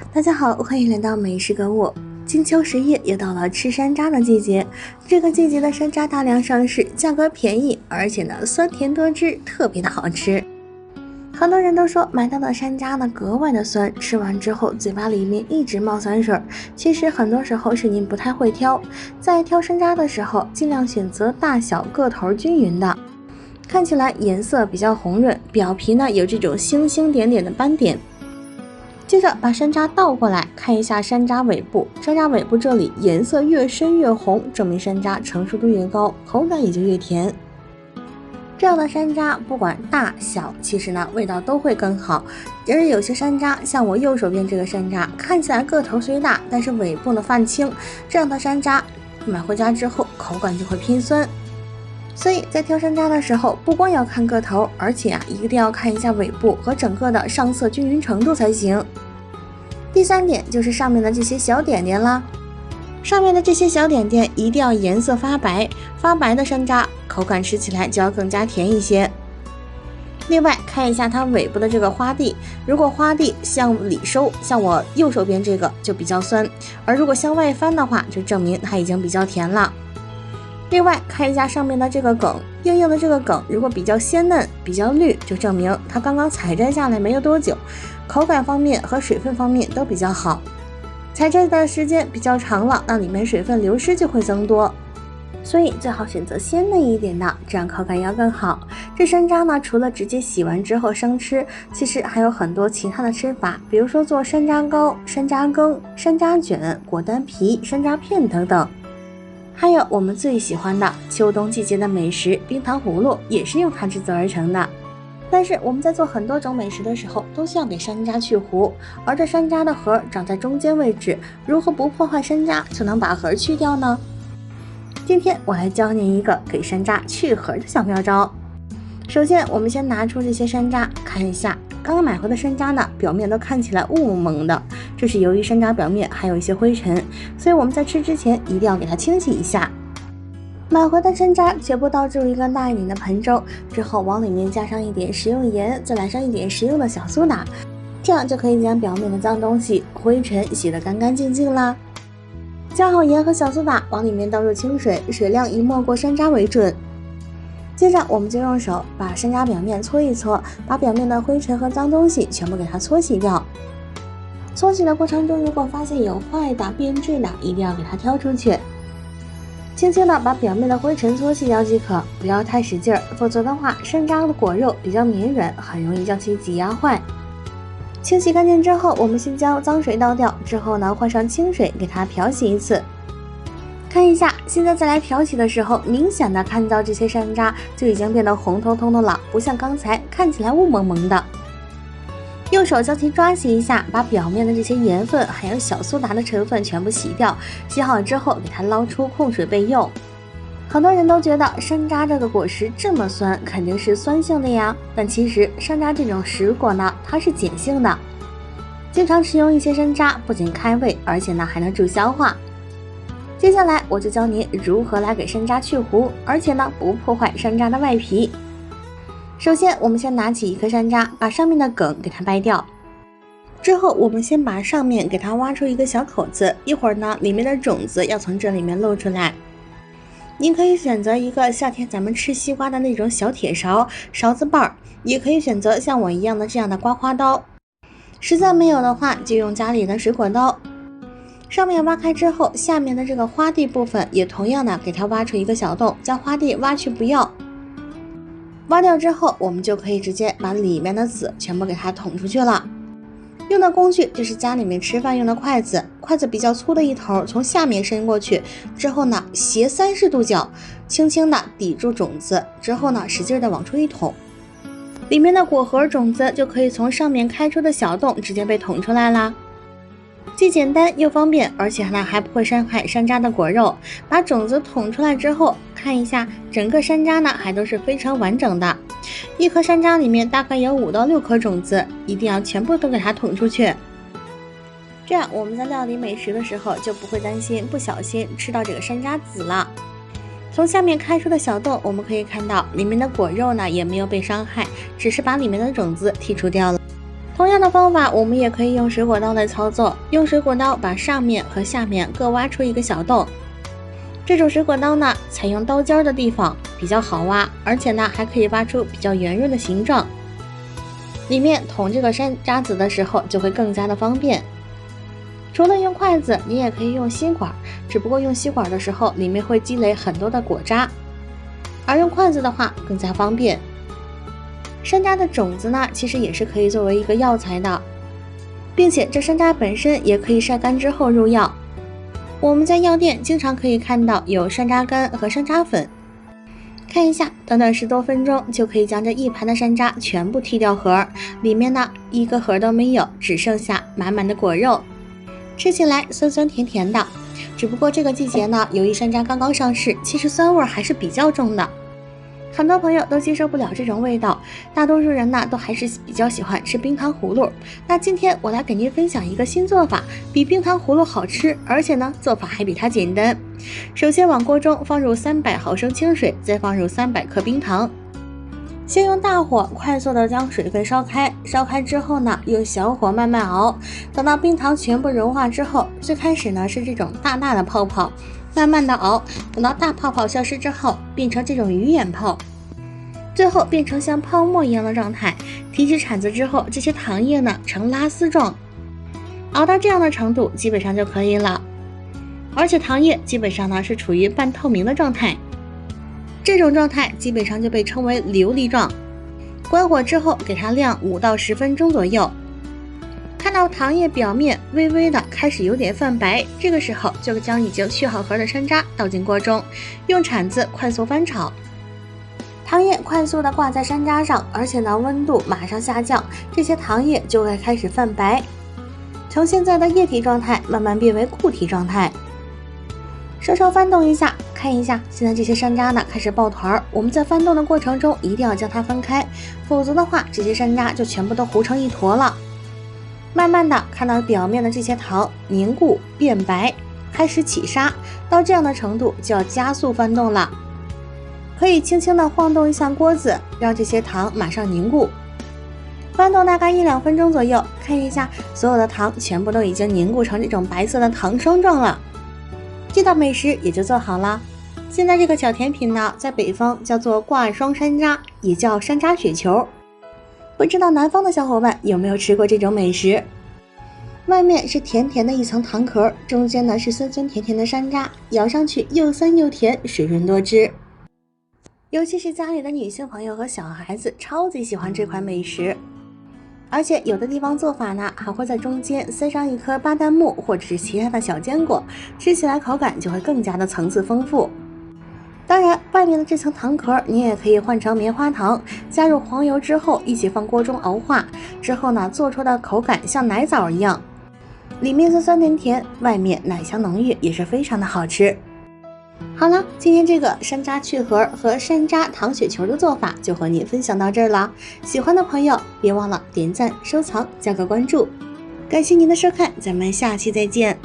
大家好，欢迎来到美食歌舞。金秋10月又到了吃山楂的季节，这个季节的山楂大量上市，价格便宜，而且呢酸甜多汁，特别的好吃。很多人都说买到的山楂呢格外的酸，吃完之后嘴巴里面一直冒酸水。其实很多时候是您不太会挑，在挑山楂的时候，尽量选择大小个头均匀的，看起来颜色比较红润，表皮呢有这种星星点点的斑点。接着把山楂倒过来，看一下山楂尾部，山楂尾部这里颜色越深越红，证明山楂成熟度越高，口感也就越甜。这样的山楂不管大小，其实呢味道都会更好。而有些山楂，像我右手边这个山楂，看起来个头虽大，但是尾部呢泛青，这样的山楂买回家之后口感就会偏酸。所以在挑山楂的时候，不光要看个头，而且一定要看一下尾部和整个的上色均匀程度才行。第3点就是上面的这些小点点啦，上面的这些小点点一定要颜色发白，发白的山楂口感吃起来就要更加甜一些。另外看一下它尾部的这个花蒂，如果花蒂向里收，像我右手边这个就比较酸，而如果向外翻的话，就证明它已经比较甜了。另外看一下上面的这个梗，硬硬的这个梗如果比较鲜嫩比较绿，就证明它刚刚采摘下来没有多久，口感方面和水分方面都比较好。采摘的时间比较长了，那里面水分流失就会增多，所以最好选择鲜嫩一点的，这样口感要更好。这山楂呢，除了直接洗完之后生吃，其实还有很多其他的吃法，比如说做山楂糕、山楂羹、山楂卷、果丹皮、山楂片等等。还有我们最喜欢的秋冬季节的美食冰糖葫芦，也是用它制作而成的。但是我们在做很多种美食的时候，都需要给山楂去核，而这山楂的核长在中间位置，如何不破坏山楂就能把核去掉呢？今天我来教您一个给山楂去核的小妙招。首先我们先拿出这些山楂看一下，刚刚买回的山楂呢，表面都看起来雾蒙蒙的，这是由于山楂表面还有一些灰尘，所以我们在吃之前一定要给它清洗一下。买回的山楂全部倒入一个大一点的盆中，之后往里面加上一点食用盐，再来上一点食用的小苏打，这样就可以将表面的脏东西、灰尘洗得干干净净啦。加好盐和小苏打，往里面倒入清水，水量以没过山楂为准。接着我们就用手把山楂表面搓一搓，把表面的灰尘和脏东西全部给它搓洗掉。搓洗的过程中，如果发现有坏的、变质的，一定要给它挑出去。轻轻的把表面的灰尘搓洗掉即可，不要太使劲儿，否则的话，山楂的果肉比较绵软，很容易将其挤压坏。清洗干净之后，我们先将脏水倒掉，之后呢换上清水给它漂洗一次。看一下，现在再来漂洗的时候，明显的看到这些山楂就已经变得红彤彤的了，不像刚才看起来雾蒙蒙的。用手将其抓洗一下，把表面的这些盐分还有小苏打的成分全部洗掉，洗好之后给它捞出控水备用。很多人都觉得山楂这个果实这么酸，肯定是酸性的呀，但其实山楂这种实果呢，它是碱性的。经常食用一些山楂，不仅开胃，而且呢还能助消化。接下来我就教您如何来给山楂去核，而且呢不破坏山楂的外皮。首先我们先拿起一颗山楂，把上面的梗给它掰掉，之后我们先把上面给它挖出一个小口子，一会儿呢里面的种子要从这里面露出来。您可以选择一个夏天咱们吃西瓜的那种小铁勺，勺子把儿，也可以选择像我一样的这样的刮花刀，实在没有的话就用家里的水果刀。上面挖开之后，下面的这个花蒂部分也同样的给它挖出一个小洞，将花蒂挖去不要。挖掉之后，我们就可以直接把里面的籽全部给它捅出去了。用的工具就是家里面吃饭用的筷子，筷子比较粗的一头从下面伸过去，之后呢斜30度角，轻轻的抵住种子，之后呢使劲的往出一捅，里面的果核种子就可以从上面开出的小洞直接被捅出来啦。既简单又方便，而且呢还不会伤害山楂的果肉。把种子捅出来之后，看一下整个山楂呢还都是非常完整的。一颗山楂里面大概有5到6颗种子，一定要全部都给它捅出去。这样我们在料理美食的时候就不会担心不小心吃到这个山楂籽了。从下面开出的小洞，我们可以看到里面的果肉呢也没有被伤害，只是把里面的种子剔除掉了。同样的方法，我们也可以用水果刀来操作，用水果刀把上面和下面各挖出一个小洞。这种水果刀呢，采用刀尖的地方比较好挖，而且呢还可以挖出比较圆润的形状。里面捅这个山楂籽的时候就会更加的方便。除了用筷子，你也可以用吸管，只不过用吸管的时候里面会积累很多的果渣，而用筷子的话更加方便。山楂的种子呢，其实也是可以作为一个药材的，并且这山楂本身也可以晒干之后入药。我们在药店经常可以看到有山楂干和山楂粉，看一下，短短10多分钟就可以将这一盘的山楂全部剔掉核，里面呢一个核都没有，只剩下满满的果肉，吃起来酸酸甜甜的。只不过这个季节呢，由于山楂刚刚上市，其实酸味还是比较重的。很多朋友都接受不了这种味道，大多数人呢都还是比较喜欢吃冰糖葫芦。那今天我来给您分享一个新做法，比冰糖葫芦好吃，而且呢做法还比它简单。首先往锅中放入300毫升清水，再放入300克冰糖，先用大火快速的将水分烧开，烧开之后呢，用小火慢慢熬，等到冰糖全部融化之后，最开始呢是这种大大的泡泡，慢慢的熬，等到大泡泡消失之后，变成这种鱼眼泡，最后变成像泡沫一样的状态。提起铲子之后，这些糖液呢呈拉丝状，熬到这样的程度基本上就可以了，而且糖液基本上呢是处于半透明的状态，这种状态基本上就被称为琉璃状。关火之后给它晾5到10分钟左右，看到糖液表面微微的开始有点泛白，这个时候就将已经去好核的山楂倒进锅中，用铲子快速翻炒，糖液快速的挂在山楂上，而且呢温度马上下降，这些糖液就会开始泛白，从现在的液体状态慢慢变为固体状态。稍稍翻动一下，看一下，现在这些山楂呢开始抱团，我们在翻动的过程中一定要将它分开，否则的话这些山楂就全部都糊成一坨了。慢慢的看到表面的这些糖凝固变白，开始起沙，到这样的程度就要加速翻动了，可以轻轻的晃动一下锅子，让这些糖马上凝固。翻动大概1、2分钟左右，看一下所有的糖全部都已经凝固成这种白色的糖霜状了，这道美食也就做好了。现在这个小甜品呢，在北方叫做挂霜山楂，也叫山楂雪球。不知道南方的小伙伴有没有吃过这种美食？外面是甜甜的一层糖壳，中间呢是酸酸甜甜的山楂，咬上去又酸又甜，水润多汁。尤其是家里的女性朋友和小孩子超级喜欢这款美食，而且有的地方做法呢，还会在中间塞上一颗巴旦木或者是其他的小坚果，吃起来口感就会更加的层次丰富。当然，外面的这层糖壳你也可以换成棉花糖，加入黄油之后一起放锅中熬化，之后呢做出的口感像奶枣一样，里面酸酸甜甜，外面奶香浓郁，也是非常的好吃。好了，今天这个山楂去核和山楂糖雪球的做法就和您分享到这儿了。喜欢的朋友别忘了点赞、收藏、加个关注。感谢您的收看，咱们下期再见。